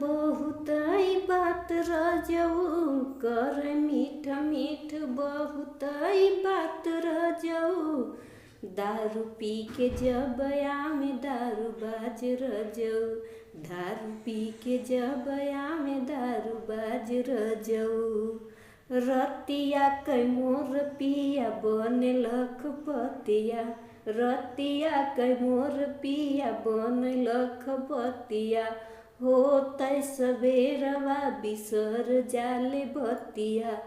बहुतई बात रजऊ कर मीठ मीठ बहुतई बात रजऊ दारू पी के जब आमे दारू बाज रजऊ दारू पी के जब आमे दारू बाज रजऊ रतिया कै मोर पिया बने लखपतिया रतिया कै मोर पिया बने लखपतिया होते सबेरवा बिसर जाले बतिया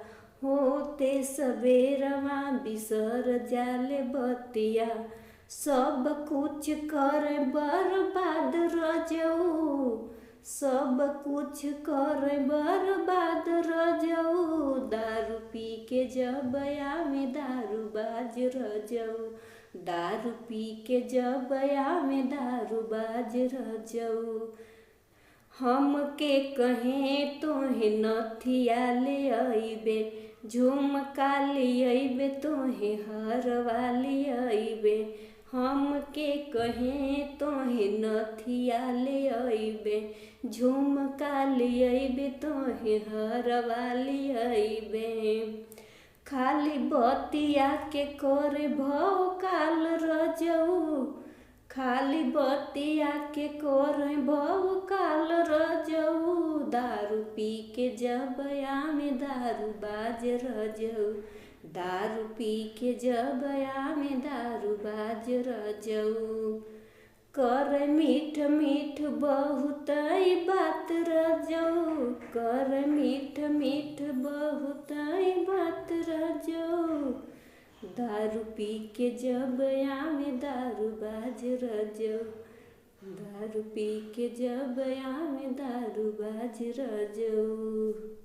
होते सबेरवा बिसर जाले बतिया सब कुछ करे बर्बाद रजऊ सब कुछ करे बर्बाद रजऊ दारू पी के जब आमे दारू बाज रजऊ दारू पी के जब आमे दारू बाज रजऊ हमके कहें तोहे नथिया ले अइबे झुमका ले अइबे तोहे हरवा ले अइबे हमके कहें तोहे नथिया ले अइबे झुमका ले अइबे तोहे हरवा ले अइबे खाली बतिया के करे भव काल रजऊ खाली बतिया के करे भव काल रजऊ दारू पी के जब आमे दारू बाज रजऊ दारू पी के जब आमे दारू बाज रजऊ कर मीठ मीठ बहुतई बात रजऊ कर मीठ मीठ बहुतई बात रजऊ दारू पी के जब आमे दारू बाज रजऊ दारू पी के जब आमे दारू बाज रजऊ।